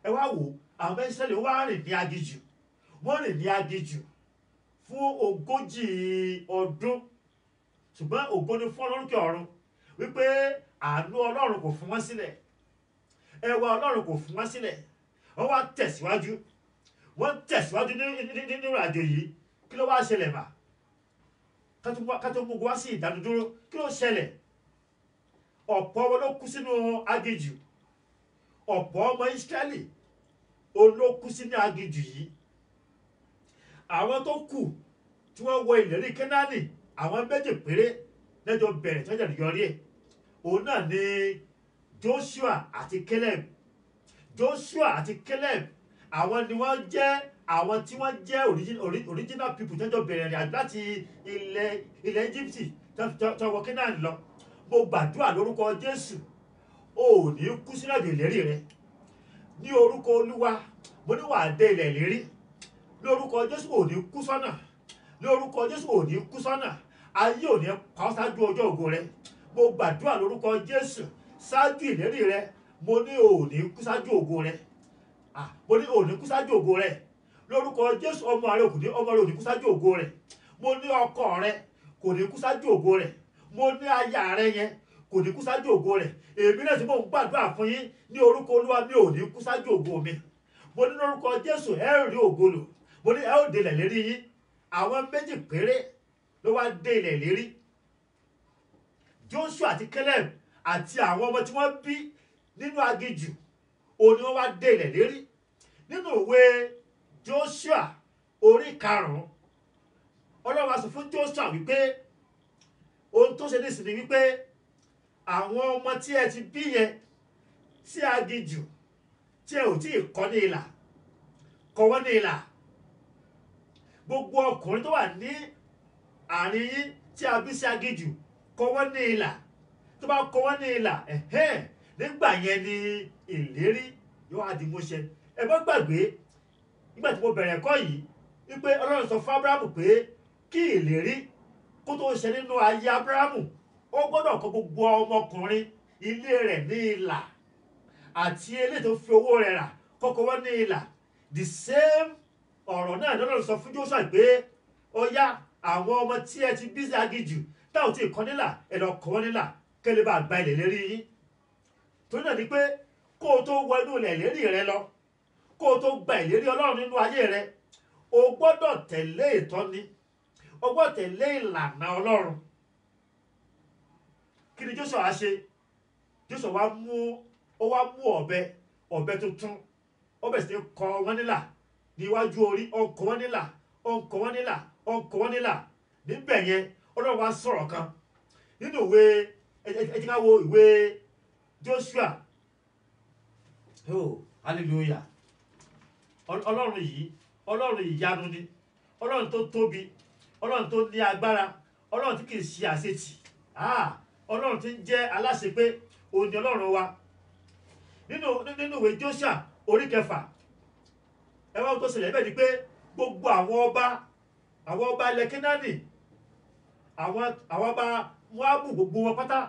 Ẹ wá wò, àwọn Ísírẹ́lì wá rìn ní aginjù, wọ́n rìn ní aginjù fún 40 ọdún, ṣùgbọ́n ògo ni fún Ọlọ́run ọ̀run wípé àánú Ọlọ́run kò fún wọn sílẹ̀, ẹwà Ọlọ́run kò fún wọn sílẹ̀. Wọ́n wá tẹ̀síwájú, nínú ìrìnàjò yìí. Kí ló wá ṣẹlẹ̀ mà? Ká tó mú wá sí ìdánudúró, kí ló ṣẹlẹ̀? Ọ̀pọ̀ wọn ló kú sínú aginjù, ọ̀pọ̀ ọmọ Ísírẹ́lì ló kú sínú aginjù yìí. Àwọn tó kù tí wọ́n wọ ìlérí Kénáánì, àwọn méjì péré lẹ́jọ́ bẹ̀rẹ̀ tí wọ́n jẹ́ yọrí ẹ̀. Òun náà ni Joshua àti Caleb. Àwọn ni wọ́n jẹ́ àwọn tí wọ́n jẹ́ original people tí wọ́n jọ bẹ̀rẹ̀ rìn àjò láti ilẹ̀ Egypt tó wọ Kénáánì lọ. Mo gbàdúrà lórúkọ Jésù, ò ní kú sínú àjò ìlérí rẹ ní orúkọ Olúwa. Mo ní wàá dé ilẹ̀ ìlérí lórúkọ Jésù, ò ní kú sọ́nà, lórúkọ Jésù ò ní kú sọ́nà. Ayé ò ní pa ọ́ ṣáájú ọjọ́ ògo rẹ. Mo gbàdúrà lórúkọ Jésù, ṣáájú ìlérí rẹ, mo ní ò ní kú ṣáájú ògo rẹ. Mo ní ò ní kú ṣáájú ògo rẹ lórúkọ Jésù. Ọmọ rẹ ò ní kú ṣáájú ògo rẹ. Mo ní ọkọ rẹ kò ní kú ṣáájú ògo rẹ. Mo ní aya rẹ yẹn kò ní kú ṣáájú ògo rẹ. Èmi náà tí mò ń gbàdúrà fún yín ní orúkọ Olúwa, mi ò ní kú ṣáájú ògo mi. Mo ní lórúkọ Jésù ẹ rí ògo lò. Mo ní ẹ ó dé ilẹ̀ ìlérí yín. Àwọn méjì péré ló wá dé ilẹ̀ ìlérí, Joshua àti Caleb àti àwọn ọmọ tí wọ́n bí nínú aginjù, òun ni wọ́n wá dé ilẹ̀ ìlérí. Nínú ìwé Joshua orí 5, Ọlọ́run wá sọ fún Joshua wípé ohun tó ṣe nísìnyí wípé àwọn ọmọ tí ẹ ti bí yẹn sí aginjù tí ẹ ò tí ì kọ́ ní ilà, kọ́ wọ́n ní ilà. Gbogbo ọkùnrin tó wà ní àárín yín tí a bí sí aginjù, kọ́ wọ́n ní ilà. Tó bá kọ́ wọ́n ní ilà, nígbà yẹn ni ìlérí yóò á di múṣẹ. Ẹ má gbàgbé nígbà tí mo bẹ̀rẹ̀ ẹ̀kọ́ yìí wípé Ọlọ́run sọ fún Ábúráhámù pé kí ìlérí kó tó ṣe nínú ayé Ábúráhámù, ó gbọ́dọ̀ kọ́ gbogbo ọmọkùnrin ilé rẹ̀ ní ilà, àti eléyìí tó fi owó rẹ̀ rà kọ́kọ́ wọ́n ní ilà. The same ọ̀rọ̀ náà ni Ọlọ́run sọ fún Joshua pé ó yá àwọn ọmọ tí ẹ ti bí sí aginjù táwọn tí ì kọ́ nílà, ẹ lọ kọ́ wọ́n nílà kẹ́lẹ́ bá gba ilẹ̀ lérí yín. Torí náà ni pé kó o tó wọ inú ilẹ̀ lérí rẹ lọ, kó o tó gba ìlérí Ọlọ́run nínú ayé rẹ, o gbọ́dọ̀ tẹ̀lé ìtọ́ni, o gbọ́dọ̀ tẹ̀lé ìlànà Ọlọ́run. Kí ni Joshua ṣe? Joshua wá mú ọ̀bẹ tuntun ó bẹ̀rẹ̀ sí ní kọ wọ́n nílà níwájú orí, ó ń kọ wọ́n nílà, ó ń kọ wọ́n nílà, ó ń kọ wọ́n nílà. Níbẹ̀ yẹn Ọlọ́run wá sọ̀rọ̀ kan nínú ìwé ẹ jẹ́ ká wo ìwé Joshua. Oh hallelujah. Ọlọ́run yìí Ọlọ́run ìyanu ni, Ọlọ́run tó tóbi, Ọlọ́run tó ní agbára, Ọlọ́run tí kìí ṣe àṣetì. Ọlọ́run tí ń jẹ́ aláṣepé, òun ni Ọlọ́run wa. Nínú ìwé Joshua orí 6 ẹ wá tó ṣẹlẹ̀ bẹ́ẹ̀ ni pé gbogbo àwọn ọba ilẹ̀ Kénáánì, àwọn ọba Móábù, gbogbo wọn pátá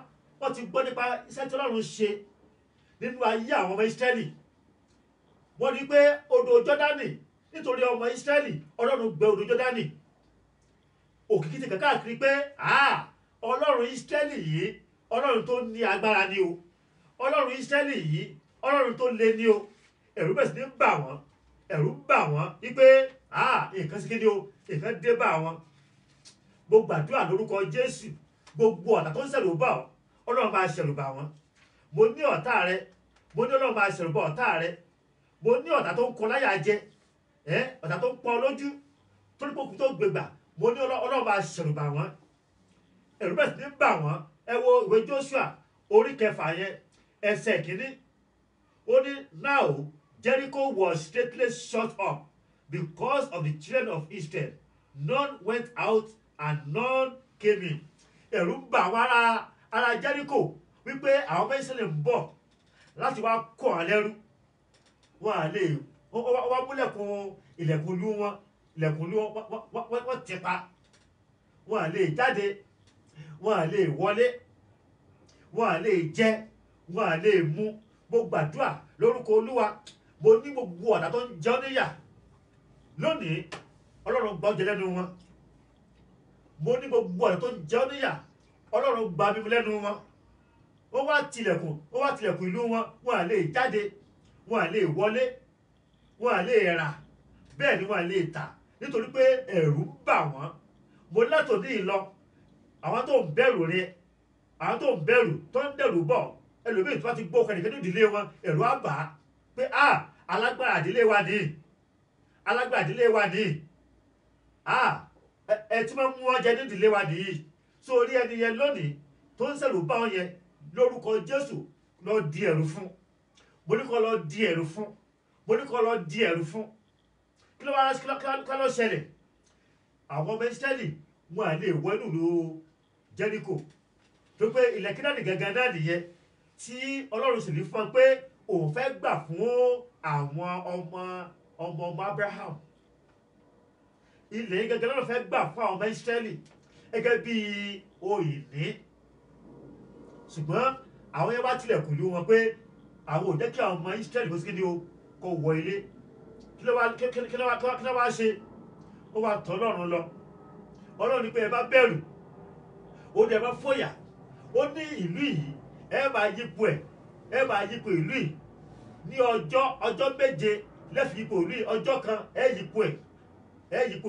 wọ́n ti gbọ́ nípa iṣẹ́ tí Ọlọ́run ṣe nínú ayé àwọn ọmọ Ísírẹ́lì. Wọ́n rí pé odò Jọ́dánì, nítorí ọmọ Ísírẹ́lì Ọlọ́run gbẹ odò Jọ́dánì. Òkìkí ti kàn káàkiri pé Ọlọ́run Ísírẹ́lì yìí Ọlọ́run tó ní agbára ni o, Ọlọ́run Ísírẹ́lì yìí Ọlọ́run tó le ni o. Ẹ̀rù bẹ̀rẹ̀ sí ní bà wọ́n wípé nǹkan sí kí ni o, nǹkan dé bá wọn. Mo gbàdúrà lórúkọ Jésù, gbogbo ọ̀tá tó ń ṣẹ̀rù bà ọ́ Ọlọ́run máa ṣẹ̀rù bà wọ́n. Mo ní ọ̀tá rẹ, mo ní Ọlọ́run máa ṣẹ̀rù bà ọ̀tá rẹ. Mo ní ọ̀tá tó ń kọ láyà jẹ, ọ̀tá tó ń pọ́n lójú torí pé òkú tó gbégbà, mo ní Ọlọ́run máa ṣẹ̀rù bà wọ́n. Ẹ̀rù bẹ̀rẹ̀ sí ní bà wọ́n. Ẹ wo ìwé Joshua orí 6 yẹn ẹsẹ̀ 1. Ó ní now Jericho was straightly shut up because of the children of Israel. None went out and none came in. Ẹ̀rù ń bà wọ́n ara Jericho wípé àwọn ọmọ Ísírẹ́lì ń bọ̀ láti wá kó wọn lẹ́rú. Wọ́n mú ilẹ̀kùn ìlú wọn, wọ́n ti pa. Wọ́n à lè jáde, wọ́n à lè wọlé, wọ́n à lè jẹ, wọ́n à lè mu. Mo gbàdúrà lórúkọ Olúwa, mo ní gbogbo ọ̀tá tó ń jẹ ọ́ níyà lónìí Ọlọ́run gba oúnjẹ lẹ́nu wọn. Mo ní gbogbo ọ̀tá tó ń jẹ ọ́ níyà Ọlọ́run gba mímu lẹ́nu wọn. Wọ́n wá tilẹ̀kùn ìlú wọn, wọ́n à lè jáde, wọ́n à lè wọlé, wọ́n à lè rà, bẹ́ẹ̀ ni wọ́n à lè tà nítorí pé ẹ̀rù ń bà wọ́n. Mo látòní ìlọ àwọn tó ń bẹ̀rù rẹ, àwọn tó ń bẹ̀rù tó ń dẹ̀rù bọ̀, ẹlòmíì tó bá ti gbọ́ ọkọ̀ nìkan ní ìdílé wọn, ẹ̀rù á bà á pé alágbára ìdílé wa ni, alágbára ìdílé wa ni, ẹ tí wọ́n mú wọn jẹ ní ìdílé wa nìyí. Sórí ẹni yẹn lónìí tó ń ṣẹ̀rù bá wọn yẹn lórúkọ Jésù lọ di ẹ̀rù fún. Mo ní kó lọ di ẹ̀rù fún. Mo ní kó lọ di ẹ̀rù fún. Kí ló ṣẹlẹ̀? Àwọn ọmọ Ísírẹ́lì wọn à lè wọ inú ìlú Jẹ́ríkò tó pé ilẹ̀ Kénáánì gangan náà nìyẹn tí Ọlọ́run sì ní fún wọn pé òun fẹ́ gbà fún àwọn ọmọ Abraham. Ilẹ̀ gangan náà fẹ́ gbà fún àwọn ọmọ Ísírẹ́lì gẹ́gẹ́ bí ìní. Ṣùgbọ́n àwọn yẹn bá tilẹ̀kùn ìlú wọn pé àwọn ò jẹ́ kí àwọn ọmọ Ísírẹ́lì kó sí kíni o kó wọ ilé. Kí ló wá ṣe? Ó wá tọ̀ Ọlọ́run lọ. Ọlọ́run ní pé ẹ bá bẹ̀rù, ó ní ẹ bá fòyà, ó ní ìlú yìí ẹ máa yípo ìlú yìí ní ọjọ́ 7 lẹ́fì yípo ìlú yìí. Ọjọ́ kan ẹ yípo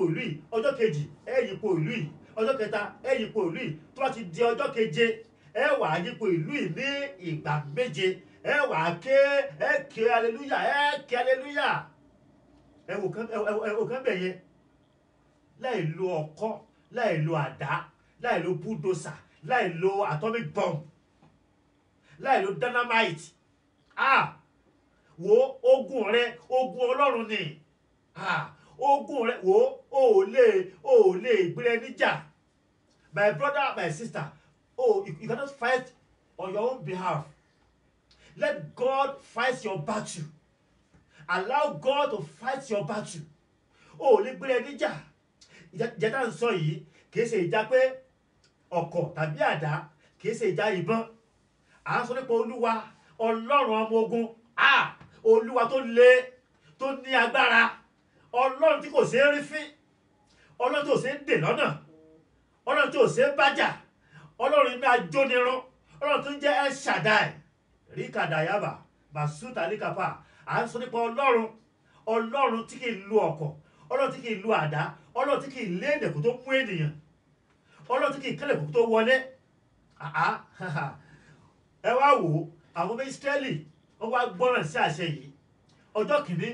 ìlú yìí, ọjọ́ kejì ẹ yípo ìlú yìí, ọjọ́ kẹta ẹ yípo ìlú yìí. Tó bá ti di ọjọ́ keje ẹ wá yípo ìlú yìí ní ìgbà 7. Ẹ wá ké hallelujah. Ẹ wò kán bẹ̀ yẹn, láì lo ọkọ́, láì lo àdá, láì lo bulldozer, láì lo atomic bomb, láì lo dynamite. Wo ogun rẹ, ogun Ọlọ́run ni. Ogun rẹ wo o lè gbé níjà. My brother, my sister, you cannot fight on your own behalf. Let God fight your battle. Allow God to fight your battle. O lè gbé níjà. Ìjà tá ń sọ yìí kìí ṣe ìjà pé ọ̀kọ̀ tàbí àdá, kìí ṣe ìjà ìbọn. À ń sọ nípa Olúwa Ọlọ́run ọmọ ogun. Olúwa tó le, tó ní agbára, Ọlọ́run tí kò ṣeé rí fín, Ọlọ́run tí kò ṣeé dè lọ́nà, Ọlọ́run tí kò ṣeé bájà, Ọlọ́run iná ajónirun, Ọlọ́run tó ń jẹ́ El Shaddai, ríkàdàyàbà màsútà líkàpà. À ń sọ nípa Ọlọ́run tí kì í lu ọ̀kọ̀, Ọlọ́run tí kì í lu àdá, Ọlọ́run tí kì í lé èdè kó tó mú ènìyàn, Ọlọ́run tí kì í kẹ́lẹ̀ kó tó wọlé. Ẹ wá wò ó, àwọn ọmọ Ísírẹ́lì wọ́n wá gbọ́ràn sí àṣẹ yìí ọjọ́ kìíní